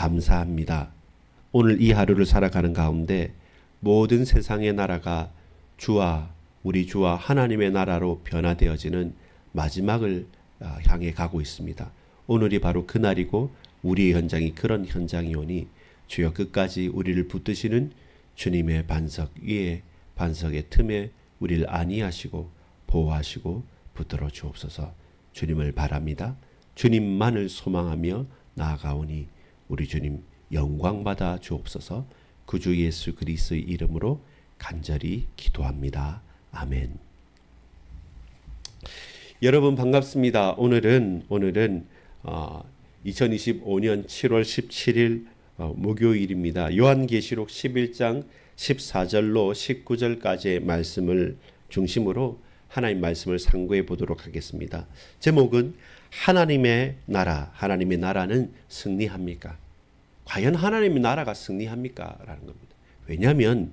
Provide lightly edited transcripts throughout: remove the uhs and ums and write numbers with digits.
감사합니다. 오늘 이 하루를 살아가는 가운데 모든 세상의 나라가 우리 주와 하나님의 나라로 변화되어지는 마지막을 향해 가고 있습니다. 오늘이 바로 그날이고 우리의 현장이 그런 현장이오니 주여 끝까지 우리를 붙드시는 주님의 반석 위에 반석의 틈에 우리를 안위하시고 보호하시고 붙들어 주옵소서. 주님을 바랍니다. 주님만을 소망하며 나아가오니 우리 주님 영광받아 주옵소서. 구주 예수 그리스도의 이름으로 간절히 기도합니다. 아멘. 여러분 반갑습니다. 오늘은 2025년 7월 17일 목요일입니다. 요한계시록 11장 14절로 19절까지의 말씀을 중심으로 하나님 말씀을 상고해 보도록 하겠습니다. 제목은 하나님의 나라, 하나님의 나라는 승리합니까? 과연 하나님의 나라가 승리합니까? 라는 겁니다. 왜냐하면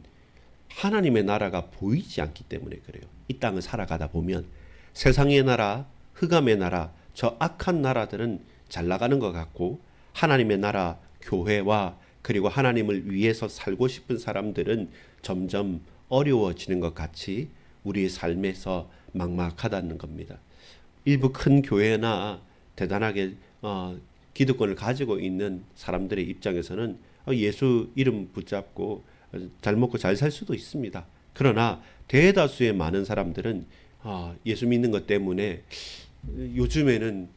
하나님의 나라가 보이지 않기 때문에 그래요. 이 땅을 살아가다 보면 세상의 나라, 흑암의 나라, 저 악한 나라들은 잘 나가는 것 같고 하나님의 나라, 교회와 그리고 하나님을 위해서 살고 싶은 사람들은 점점 어려워지는 것 같이 우리의 삶에서 막막하다는 겁니다. 일부 큰 교회나 대단하게 기득권을 가지고 있는 사람들의 입장에서는 예수 이름 붙잡고 잘 먹고 잘 살 수도 있습니다. 그러나 대다수의 많은 사람들은 예수 믿는 것 때문에 요즘에는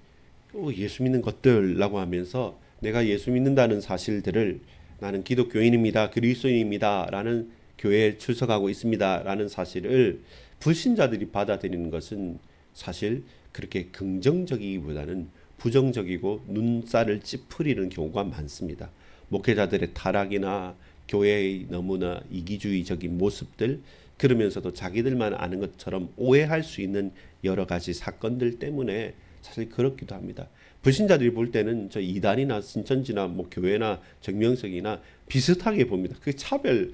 예수 믿는 것들라고 하면서 내가 예수 믿는다는 사실들을 나는 기독교인입니다. 그리스도인입니다. 라는 교회에 출석하고 있습니다. 라는 사실을 불신자들이 받아들이는 것은 사실 그렇게 긍정적이기보다는 부정적이고 눈살을 찌푸리는 경우가 많습니다. 목회자들의 타락이나 교회의 너무나 이기주의적인 모습들, 그러면서도 자기들만 아는 것처럼 오해할 수 있는 여러 가지 사건들 때문에 사실 그렇기도 합니다. 불신자들이 볼 때는 저 이단이나 신천지나 교회나 정명석이나 비슷하게 봅니다. 그 차별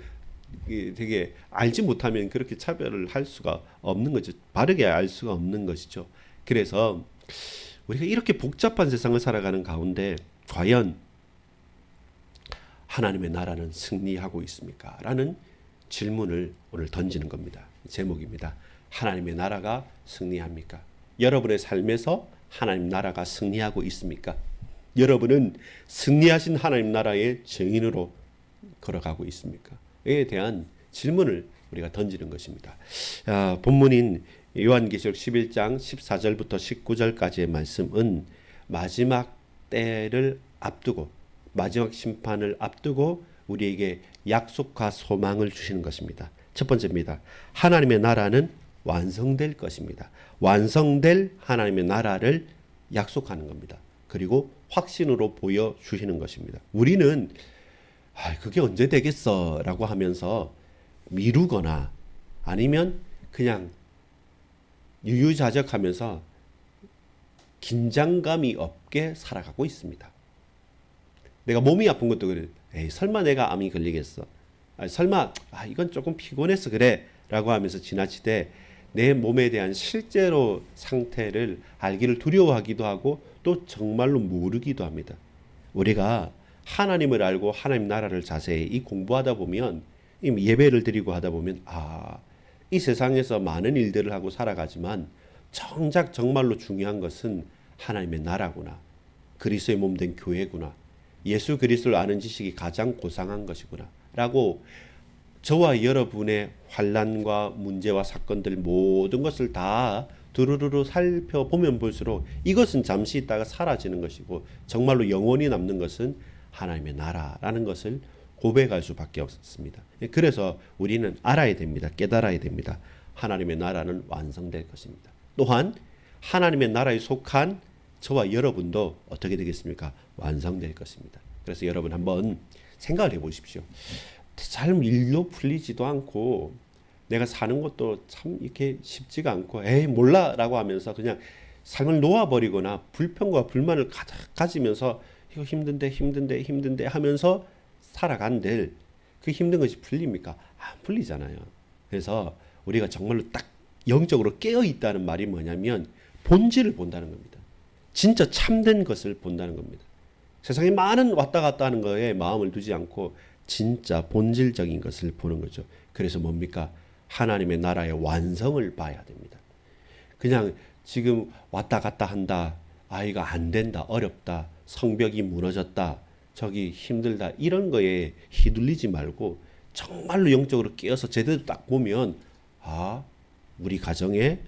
되게 알지 못하면 그렇게 차별을 할 수가 없는 거죠. 바르게 알 수가 없는 것이죠. 그래서 우리가 이렇게 복잡한 세상을 살아가는 가운데 과연 하나님의 나라는 승리하고 있습니까? 라는 질문을 오늘 던지는 겁니다. 제목입니다. 하나님의 나라가 승리합니까? 여러분의 삶에서 하나님 나라가 승리하고 있습니까? 여러분은 승리하신 하나님 나라의 증인으로 걸어가고 있습니까? 에 대한 질문을 우리가 던지는 것입니다. 본문인 요한계시록 11장 14절부터 19절까지의 말씀은 마지막 때를 앞두고 마지막 심판을 앞두고 우리에게 약속과 소망을 주시는 것입니다. 첫 번째입니다. 하나님의 나라는 완성될 것입니다. 완성될 하나님의 나라를 약속하는 겁니다. 그리고 확신으로 보여주시는 것입니다. 우리는 그게 언제 되겠어 라고 하면서 미루거나 아니면 그냥 유유자적하면서 긴장감이 없게 살아가고 있습니다. 내가 몸이 아픈 것도 그래. 설마 내가 암이 걸리겠어. 설마 이건 조금 피곤해서 그래 라고 하면서 지나치되 내 몸에 대한 실제로 상태를 알기를 두려워하기도 하고 또 정말로 모르기도 합니다. 우리가 하나님을 알고 하나님 나라를 자세히 공부하다 보면 예배를 드리고 하다 보면 이 세상에서 많은 일들을 하고 살아가지만 정작 정말로 중요한 것은 하나님의 나라구나. 그리스도의 몸된 교회구나. 예수 그리스도를 아는 지식이 가장 고상한 것이구나 라고 저와 여러분의 환난과 문제와 사건들 모든 것을 다 두루루루 살펴보면 볼수록 이것은 잠시 있다가 사라지는 것이고 정말로 영원히 남는 것은 하나님의 나라라는 것을 고백할 수밖에 없습니다. 그래서 우리는 알아야 됩니다. 깨달아야 됩니다. 하나님의 나라는 완성될 것입니다. 또한 하나님의 나라에 속한 저와 여러분도 어떻게 되겠습니까? 완성될 것입니다. 그래서 여러분 한번 생각을 해보십시오. 잘 일도 풀리지도 않고 내가 사는 것도 참 이렇게 쉽지가 않고 몰라 라고 하면서 그냥 삶을 놓아버리거나 불평과 불만을 가지면서 이거 힘든데 하면서 살아간들 그 힘든 것이 풀립니까? 안 풀리잖아요. 그래서 우리가 정말로 딱 영적으로 깨어있다는 말이 뭐냐면 본질을 본다는 겁니다. 진짜 참된 것을 본다는 겁니다. 세상에 많은 왔다 갔다 하는 거에 마음을 두지 않고 진짜 본질적인 것을 보는 거죠. 그래서 뭡니까? 하나님의 나라의 완성을 봐야 됩니다. 그냥 지금 왔다 갔다 한다, 아이가 안 된다, 어렵다, 성벽이 무너졌다, 저기 힘들다, 이런 거에 휘둘리지 말고 정말로 영적으로 깨어서 제대로 딱 보면, 아, 우리 가정에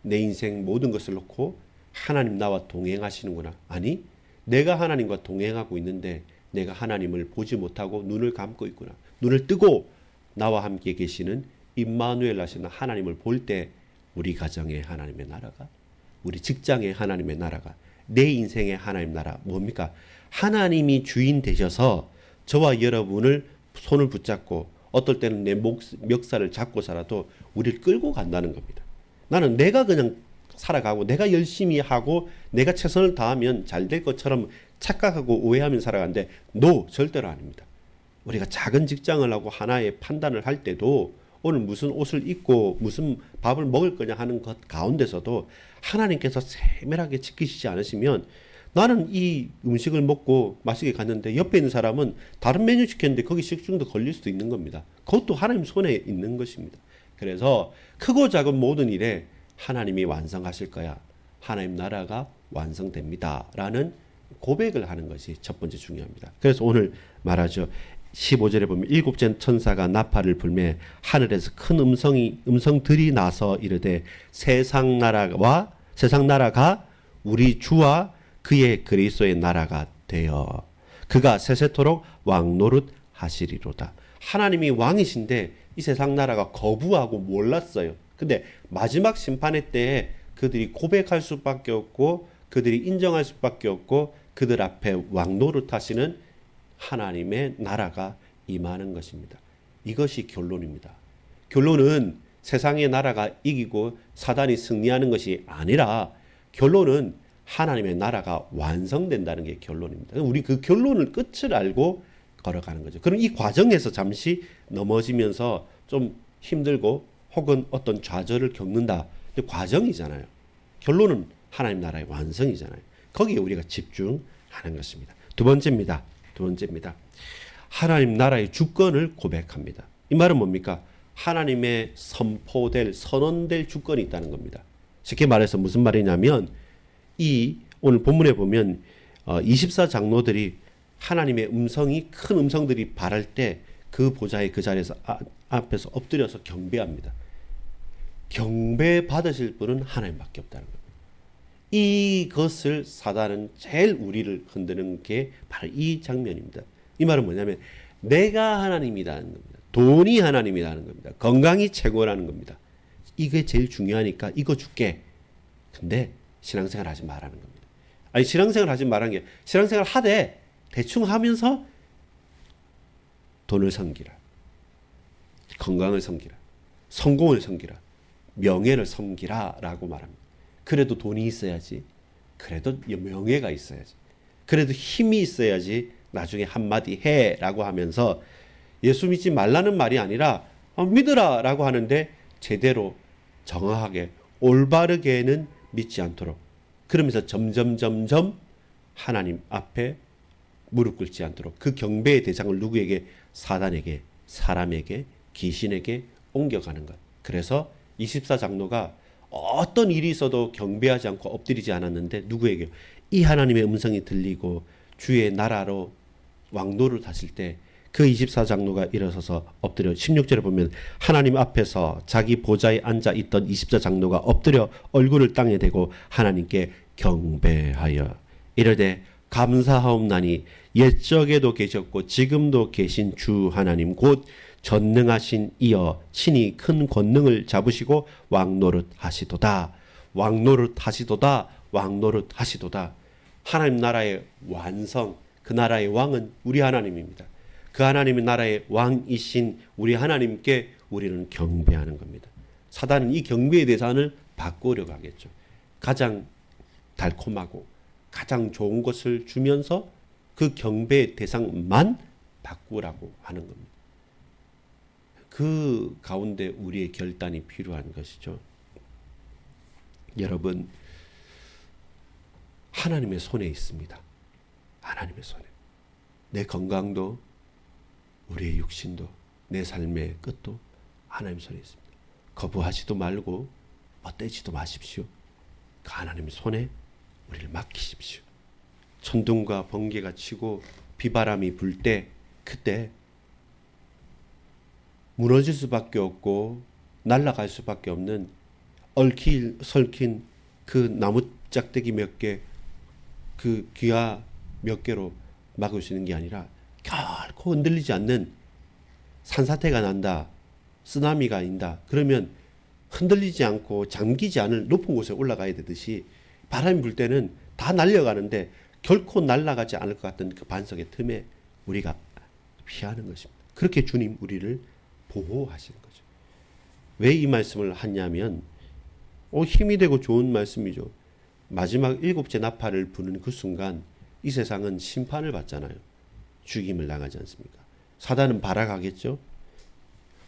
내 인생 모든 것을 놓고 하나님 나와 동행하시는구나. 아니, 내가 하나님과 동행하고 있는데 내가 하나님을 보지 못하고 눈을 감고 있구나. 눈을 뜨고 나와 함께 계시는 임마누엘 하시는 하나님을 볼 때 우리 가정의 하나님의 나라가, 우리 직장의 하나님의 나라가, 내 인생의 하나님 나라 뭡니까? 하나님이 주인 되셔서 저와 여러분을 손을 붙잡고 어떨 때는 내 멱살을 잡고서라도 우리를 끌고 간다는 겁니다. 나는 내가 그냥 살아가고 내가 열심히 하고 내가 최선을 다하면 잘 될 것처럼 착각하고 오해하면 살아가는데 노, 절대로 아닙니다. 우리가 작은 직장을 하고 하나의 판단을 할 때도 오늘 무슨 옷을 입고 무슨 밥을 먹을 거냐 하는 것 가운데서도 하나님께서 세밀하게 지키시지 않으시면 나는 이 음식을 먹고 맛있게 갔는데 옆에 있는 사람은 다른 메뉴 시켰는데 거기 식중독 걸릴 수도 있는 겁니다. 그것도 하나님 손에 있는 것입니다. 그래서 크고 작은 모든 일에 하나님이 완성하실 거야. 하나님 나라가 완성됩니다. 라는 고백을 하는 것이 첫 번째 중요합니다. 그래서 오늘 말하죠. 15절에 보면 일곱째 천사가 나팔을 불매 하늘에서 큰 음성들이 나서 이르되 세상 나라가 우리 주와 그의 그리스도의 나라가 되어 그가 세세토록 왕노릇 하시리로다. 하나님이 왕이신데 이 세상 나라가 거부하고 몰랐어요. 근데 마지막 심판의 때에 그들이 고백할 수밖에 없고 그들이 인정할 수밖에 없고 그들 앞에 왕노릇 하시는 하나님의 나라가 임하는 것입니다. 이것이 결론입니다. 결론은 세상의 나라가 이기고 사단이 승리하는 것이 아니라 결론은 하나님의 나라가 완성된다는 게 결론입니다. 우리 그 결론을 끝을 알고 걸어가는 거죠. 그럼 이 과정에서 잠시 넘어지면서 좀 힘들고 혹은 어떤 좌절을 겪는다. 근데 과정이잖아요. 결론은 하나님 나라의 완성이잖아요. 거기에 우리가 집중하는 것입니다. 두 번째입니다. 하나님 나라의 주권을 고백합니다. 이 말은 뭡니까? 하나님의 선언될 주권이 있다는 겁니다. 쉽게 말해서 무슨 말이냐면 이 오늘 본문에 보면 24장로들이 하나님의 음성이 큰 음성들이 발할 때 그 보좌의 그 자리에서 앞에서 엎드려서 경배합니다. 경배 받으실 분은 하나님밖에 없다는 겁니다. 이것을 사단은 제일 우리를 흔드는 게 바로 이 장면입니다. 이 말은 뭐냐면 내가 하나님이라는 겁니다. 돈이 하나님이라는 겁니다. 건강이 최고라는 겁니다. 이게 제일 중요하니까 이거 줄게. 근데 신앙생활 하지 말라는 겁니다. 아니 신앙생활 하지 말라는 게 신앙생활 하되 대충 하면서 돈을 섬기라. 건강을 섬기라. 성공을 섬기라. 명예를 섬기라 라고 말합니다. 그래도 돈이 있어야지. 그래도 명예가 있어야지. 그래도 힘이 있어야지 나중에 한마디 해 라고 하면서 예수 믿지 말라는 말이 아니라 믿으라 라고 하는데 제대로 정확하게 올바르게는 믿지 않도록 그러면서 점점 하나님 앞에 무릎 꿇지 않도록 그 경배의 대상을 누구에게? 사단에게, 사람에게, 귀신에게 옮겨가는 것. 그래서 24장로가 어떤 일이 있어도 경배하지 않고 엎드리지 않았는데 누구에게? 이 하나님의 음성이 들리고 주의 나라로 왕노를 하실 때 그 24장로가 일어서서 엎드려 16절에 보면 하나님 앞에서 자기 보좌에 앉아 있던 24장로가 엎드려 얼굴을 땅에 대고 하나님께 경배하여 이르되 감사하옵나니 옛적에도 계셨고 지금도 계신 주 하나님 곧 전능하신 이여 친히 큰 권능을 잡으시고 왕노릇 하시도다. 왕노릇 하시도다. 왕노릇 하시도다. 하나님 나라의 완성, 그 나라의 왕은 우리 하나님입니다. 그 하나님의 나라의 왕이신 우리 하나님께 우리는 경배하는 겁니다. 사단은 이 경배의 대상을 바꾸려고 하겠죠. 가장 달콤하고 가장 좋은 것을 주면서 그 경배의 대상만 바꾸라고 하는 겁니다. 그 가운데 우리의 결단이 필요한 것이죠. 여러분, 하나님의 손에 있습니다. 하나님의 손에. 내 건강도, 우리의 육신도, 내 삶의 끝도 하나님 손에 있습니다. 거부하지도 말고 뻗대지도 마십시오. 그 하나님의 손에 우리를 맡기십시오. 천둥과 번개가 치고 비바람이 불 때, 그때 무너질 수밖에 없고 날아갈 수밖에 없는 설킨 그 나무 짝대기 몇 개, 그 귀화 몇 개로 막을 수 있는 게 아니라 결코 흔들리지 않는 산사태가 난다, 쓰나미가 인다, 그러면 흔들리지 않고 잠기지 않을 높은 곳에 올라가야 되듯이 바람이 불 때는 다 날려가는데 결코 날아가지 않을 것 같은 그 반석의 틈에 우리가 피하는 것입니다. 그렇게 주님 우리를 보호하시는 거죠. 왜 이 말씀을 하냐면 힘이 되고 좋은 말씀이죠. 마지막 7째 나팔을 부는 그 순간 이 세상은 심판을 받잖아요. 죽임을 당하지 않습니까? 사단은 발악하겠죠.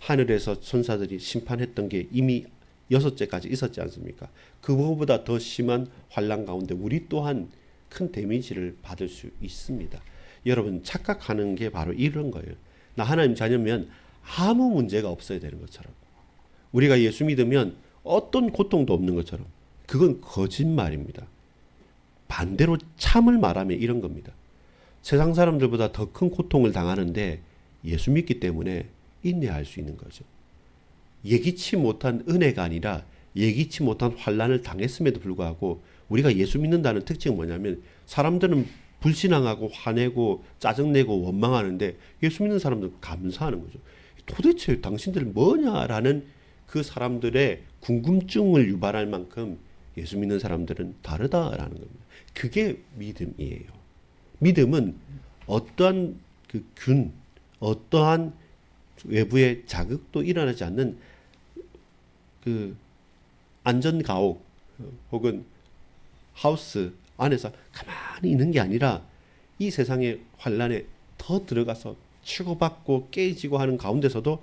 하늘에서 천사들이 심판했던 게 이미 6째까지 있었지 않습니까? 그거보다 더 심한 환난 가운데 우리 또한 큰 데미지를 받을 수 있습니다. 여러분 착각하는 게 바로 이런 거예요. 나 하나님 자녀면 아무 문제가 없어야 되는 것처럼, 우리가 예수 믿으면 어떤 고통도 없는 것처럼, 그건 거짓말입니다. 반대로 참을 말하면 이런 겁니다. 세상 사람들보다 더 큰 고통을 당하는데 예수 믿기 때문에 인내할 수 있는 거죠. 예기치 못한 은혜가 아니라 예기치 못한 환난을 당했음에도 불구하고 우리가 예수 믿는다는 특징은 뭐냐면, 사람들은 불신앙하고 화내고 짜증내고 원망하는데 예수 믿는 사람들은 감사하는 거죠. 도대체 당신들 뭐냐라는 그 사람들의 궁금증을 유발할 만큼 예수 믿는 사람들은 다르다라는 겁니다. 그게 믿음이에요. 믿음은 어떠한 어떠한 외부의 자극도 일어나지 않는 그 안전가옥 혹은 하우스 안에서 가만히 있는 게 아니라 이 세상의 환란에 더 들어가서 치고받고 깨지고 하는 가운데서도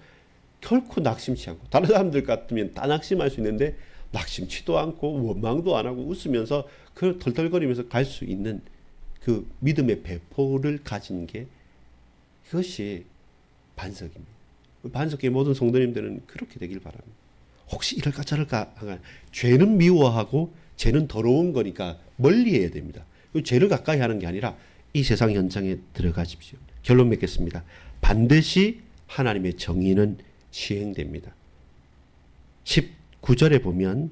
결코 낙심치 않고, 다른 사람들 같으면 다 낙심할 수 있는데 낙심치도 않고 원망도 안 하고 웃으면서 그 덜덜거리면서 갈 수 있는 그 믿음의 배포를 가진 게, 그것이 반석입니다. 반석의 모든 성도님들은 그렇게 되길 바랍니다. 혹시 이럴까 저럴까 하면 죄는 미워하고 죄는 더러운 거니까 멀리해야 됩니다. 죄를 가까이 하는 게 아니라 이 세상 현장에 들어가십시오. 결론 맺겠습니다. 반드시 하나님의 정의는 시행됩니다. 19절에 보면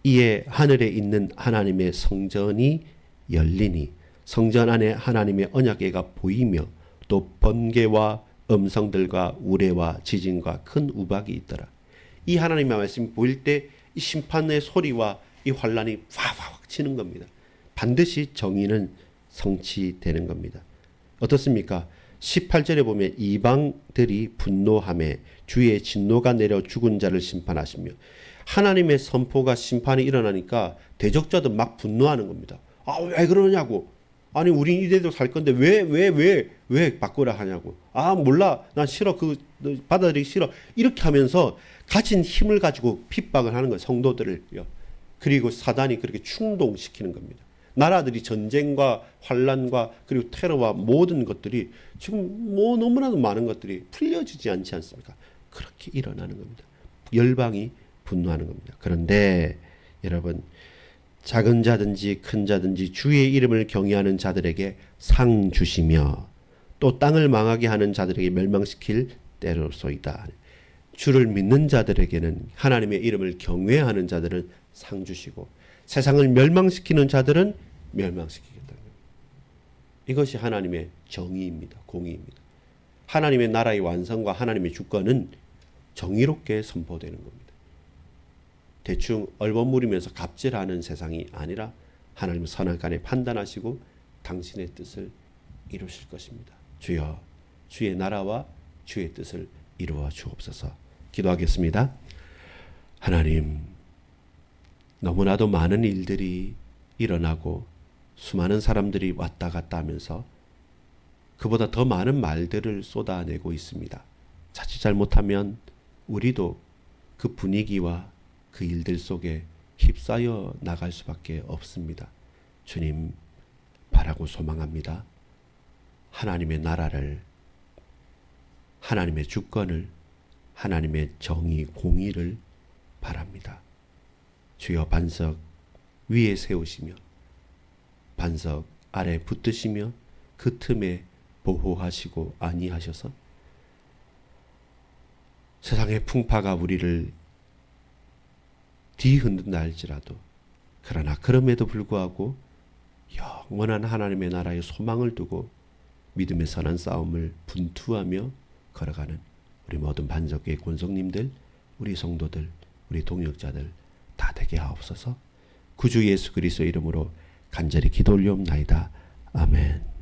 이에 하늘에 있는 하나님의 성전이 열리니 성전 안에 하나님의 언약궤가 보이며 또 번개와 음성들과 우레와 지진과 큰 우박이 있더라. 이 하나님의 말씀이 보일 때 이 심판의 소리와 이 환란이 확 치는 겁니다. 반드시 정의는 성취되는 겁니다. 어떻습니까? 18절에 보면 이방들이 분노하며 주의 진노가 내려 죽은 자를 심판하시며, 하나님의 선포가 심판이 일어나니까 대적자들 막 분노하는 겁니다. 왜 그러냐고. 아니 우린 이대로 살 건데 왜 바꾸라 하냐고. 몰라, 난 싫어, 받아들이기 싫어, 이렇게 하면서 가진 힘을 가지고 핍박을 하는 거예요, 성도들을요. 그리고 사단이 그렇게 충동시키는 겁니다. 나라들이 전쟁과 환란과 그리고 테러와 모든 것들이 지금 너무나도 많은 것들이 풀려지지 않지 않습니까? 그렇게 일어나는 겁니다. 열방이 분노하는 겁니다. 그런데 여러분, 작은 자든지 큰 자든지 주의 이름을 경외하는 자들에게 상 주시며 또 땅을 망하게 하는 자들에게 멸망시킬 때로소이다. 주를 믿는 자들에게는, 하나님의 이름을 경외하는 자들은 상 주시고 세상을 멸망시키는 자들은 멸망시키겠다는 겁니다. 이것이 하나님의 정의입니다. 공의입니다. 하나님의 나라의 완성과 하나님의 주권은 정의롭게 선포되는 겁니다. 대충 얼버무리면서 갑질하는 세상이 아니라 하나님은 선악간에 판단하시고 당신의 뜻을 이루실 것입니다. 주여, 주의 나라와 주의 뜻을 이루어 주옵소서. 기도하겠습니다. 하나님, 너무나도 많은 일들이 일어나고 수많은 사람들이 왔다 갔다 하면서 그보다 더 많은 말들을 쏟아내고 있습니다. 자칫 잘못하면 우리도 그 분위기와 그 일들 속에 휩싸여 나갈 수밖에 없습니다. 주님, 바라고 소망합니다. 하나님의 나라를, 하나님의 주권을, 하나님의 정의, 공의를 바랍니다. 주여 반석 위에 세우시며 반석 아래 붙드시며 그 틈에 보호하시고 안위하셔서 세상의 풍파가 우리를 뒤흔든다 할지라도 그러나 그럼에도 불구하고 영원한 하나님의 나라의 소망을 두고 믿음의 선한 싸움을 분투하며 걸어가는 우리 모든 반석의 권속님들, 우리 성도들, 우리 동역자들 다 되게 하옵소서. 구주 예수 그리스도의 이름으로 간절히 기도 올리옵나이다. 아멘.